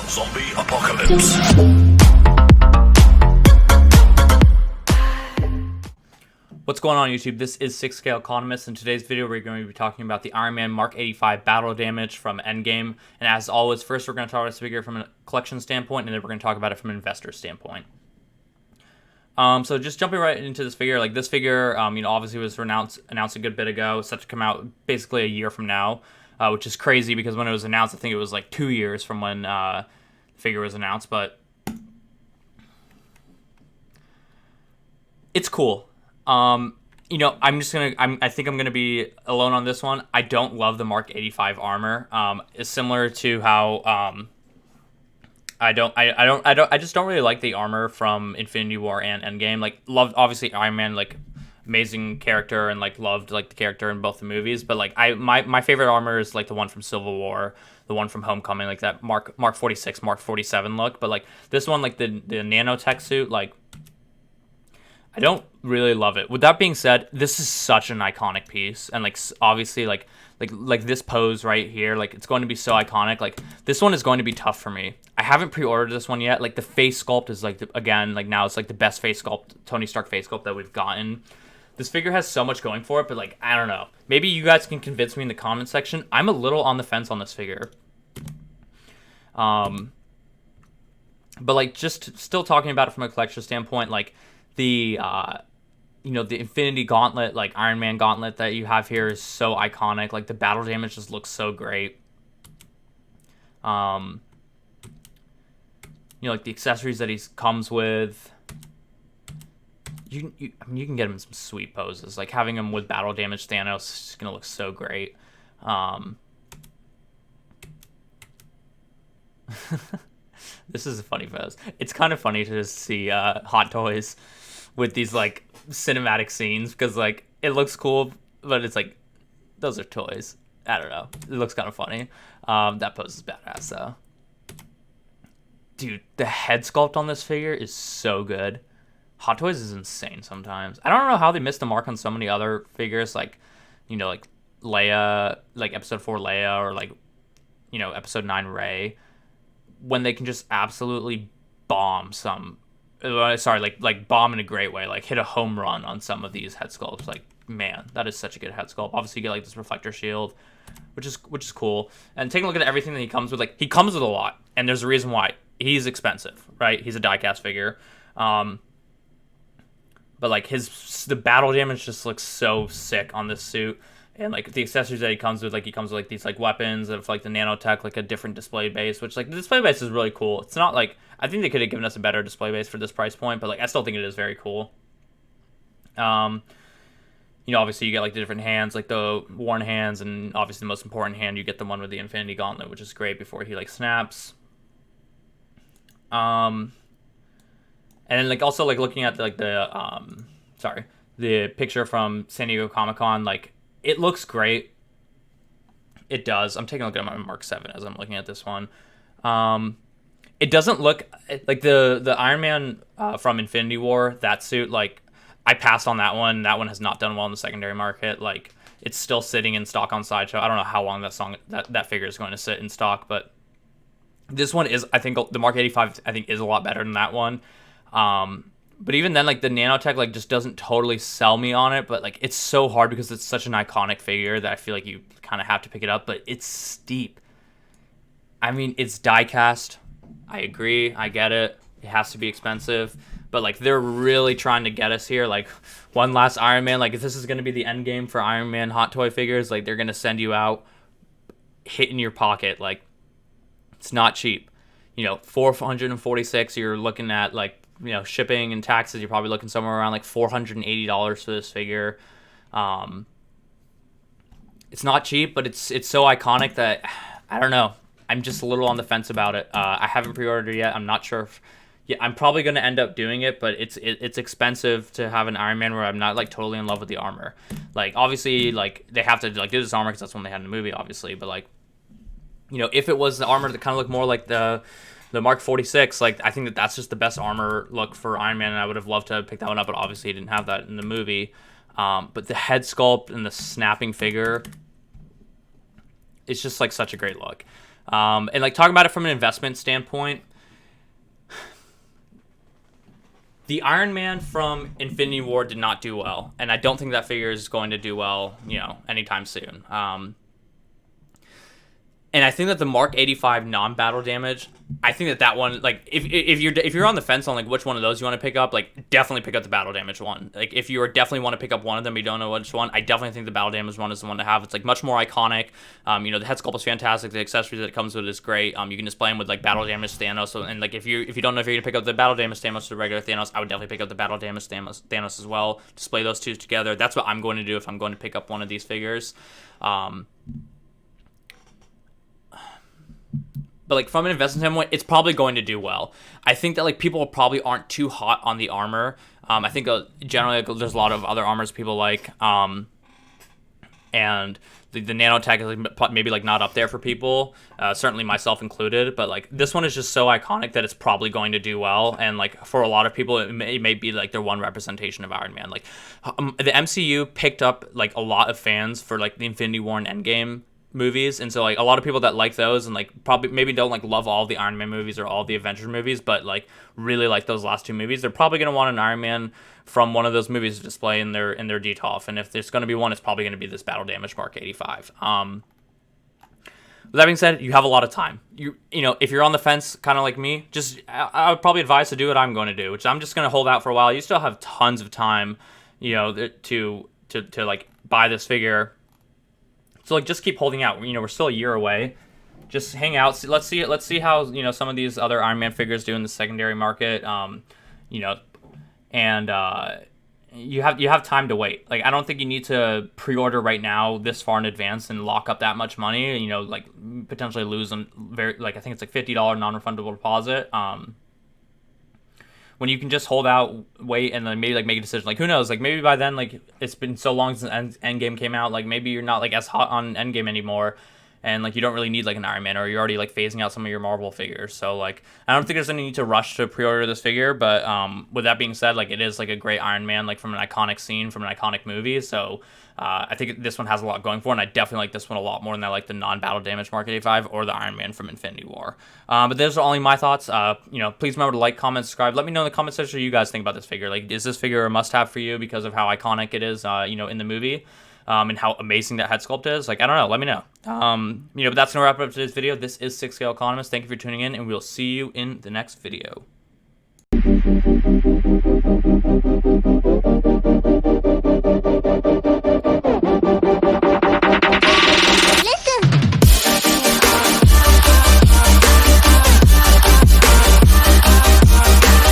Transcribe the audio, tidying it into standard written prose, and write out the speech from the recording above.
Zombie Apocalypse. What's going on YouTube? This is 6 Scale Economist. In today's video, we're going to be talking about the Iron Man Mark 85 battle damage from Endgame. And as always, first we're going to talk about this figure from a collection standpoint, and then we're going to talk about it from an investor standpoint. So just jumping right into this figure, like this figure, obviously was announced a good bit ago. It's set to come out basically a year from now, which is crazy because when it was announced, I think it was like 2 years from when the figure was announced. But it's cool. I think I'm gonna be alone on this one. I don't love the Mark 85 armor. It's similar to how I just don't really like the armor from Infinity War and Endgame. Like, loved obviously Iron Man, like amazing character, and like loved like the character in both the movies. But like my favorite armor is like the one from Civil War, the one from Homecoming, like that Mark 46, Mark 47 look. But like this one, like the nanotech suit, like I don't really love it. With that being said, this is such an iconic piece, and like obviously like this pose right here, like it's going to be so iconic. Like this one is going to be tough for me. I haven't pre-ordered this one yet. Like the face sculpt is like now it's like the best face sculpt, Tony Stark face sculpt that we've gotten. This figure has so much going for it, but like I don't know. Maybe you guys can convince me in the comment section. I'm a little on the fence on this figure. But like just still talking about it from a collector standpoint, like the the Infinity Gauntlet, like Iron Man Gauntlet that you have here is so iconic. Like the battle damage just looks so great. Like the accessories that he comes with. You can get him in some sweet poses. Like having him with battle damage Thanos is just gonna look so great. This is a funny pose. It's kind of funny to just see Hot Toys with these like cinematic scenes because like it looks cool, but it's like those are toys. I don't know. It looks kind of funny. That pose is badass though. Dude, the head sculpt on this figure is so good. Hot Toys is insane sometimes. I don't know how they missed the mark on so many other figures, like like Leia, like Episode 4 Leia, or like Episode 9 Rey, when they can just absolutely bomb some. Like bomb in a great way, like hit a home run on some of these head sculpts. Like, man, that is such a good head sculpt. Obviously, you get like this reflector shield, which is cool. And taking a look at everything that he comes with, like he comes with a lot, and there's a reason why. He's expensive, right? He's a die-cast figure, but like the battle damage just looks so sick on this suit. And like the accessories that he comes with, like he comes with like these like weapons of like the nanotech, like a different display base, which like the display base is really cool. It's not like, I think they could have given us a better display base for this price point, but like I still think it is very cool. Obviously you get like the different hands, like the worn hands, and obviously the most important hand, you get the one with the Infinity Gauntlet, which is great before he like snaps. And then like also like looking at like the picture from San Diego Comic-Con, like it looks great. It does. I'm taking a look at my Mark 7 as I'm looking at this one. It doesn't look like the Iron Man from Infinity War, that suit. Like I passed on that one. That one has not done well in the secondary market. Like it's still sitting in stock on Sideshow. I don't know how long that figure is going to sit in stock, but this one is, I think the Mark 85 I think is a lot better than that one. But even then, like the nanotech like just doesn't totally sell me on it, but like it's so hard because it's such an iconic figure that I feel like you kind of have to pick it up. But it's steep. I mean, it's die cast. I agree. I get it. It has to be expensive, but like they're really trying to get us here. Like one last Iron Man. Like if this is going to be the end game for Iron Man hot toy figures, like they're going to send you out, hit in your pocket. Like it's not cheap. 446. You're looking at like shipping and taxes. You're probably looking somewhere around like $480 for this figure. It's not cheap, but it's so iconic that I don't know. I'm just a little on the fence about it. I haven't pre-ordered it yet. I'm not sure if, I'm probably going to end up doing it, but it's expensive to have an Iron Man where I'm not like totally in love with the armor. Like obviously like they have to like do this armor because that's when they had in the movie, obviously. But like, if it was the armor that kind of looked more like the Mark 46, like I think that's just the best armor look for Iron Man, and I would have loved to pick that one up, but obviously he didn't have that in the movie. But the head sculpt and the snapping figure, it's just like such a great look. And like talking about it from an investment standpoint, the Iron Man from Infinity War did not do well, and I don't think that figure is going to do well, anytime soon. And I think that the Mark 85 non-battle damage, I think that one, like, if you're on the fence on like which one of those you want to pick up, like definitely pick up the battle damage one. Like if you definitely want to pick up one of them, you don't know which one, I definitely think the battle damage one is the one to have. It's like much more iconic. The head sculpt is fantastic. The accessories that it comes with is great. You can display them with like battle damage Thanos. So, and like if you don't know if you're gonna pick up the battle damage Thanos or the regular Thanos, I would definitely pick up the battle damage Thanos as well. Display those two together. That's what I'm going to do if I'm going to pick up one of these figures. But like from an investment standpoint, it's probably going to do well. I think that like people probably aren't too hot on the armor. I think generally like, there's a lot of other armors people like, and the nanotech is like, maybe like not up there for people, certainly myself included. But like this one is just so iconic that it's probably going to do well. And like for a lot of people, it may be like their one representation of Iron Man. Like the MCU picked up like a lot of fans for like the Infinity War and Endgame movies, and so like a lot of people that like those and like probably maybe don't like love all the Iron Man movies or all the Avengers movies, but like really like those last two movies, they're probably going to want an Iron Man from one of those movies to display in their DTOF. And if there's going to be one, it's probably going to be this battle damage Mark 85. With that being said, you have a lot of time. If you're on the fence kind of like me, just I would probably advise to do what I'm going to do, which I'm just going to hold out for a while. You still have tons of time to like buy this figure. So like just keep holding out. We're still a year away. Just hang out. Let's see how some of these other Iron Man figures do in the secondary market. And you have time to wait. Like I don't think you need to pre-order right now this far in advance and lock up that much money. Like potentially lose on I think it's like $50 non-refundable deposit. When you can just hold out, wait, and then maybe like make a decision. Like who knows? Like maybe by then, like it's been so long since Endgame came out. Like maybe you're not like as hot on Endgame anymore, and like you don't really need like an Iron Man, or you're already like phasing out some of your Marvel figures. So like I don't think there's any need to rush to pre-order this figure. But with that being said, like it is like a great Iron Man, like from an iconic scene, from an iconic movie. So I think this one has a lot going for it, and I definitely like this one a lot more than I like the non-battle damage Mark 85 or the Iron Man from Infinity War. But those are only my thoughts. Please remember to like, comment, subscribe. Let me know in the comment section what you guys think about this figure. Like, is this figure a must-have for you because of how iconic it is, in the movie, and how amazing that head sculpt is? Like, I don't know. Let me know. But that's gonna wrap up today's video. This is 6 Scale Economist. Thank you for tuning in, and we'll see you in the next video.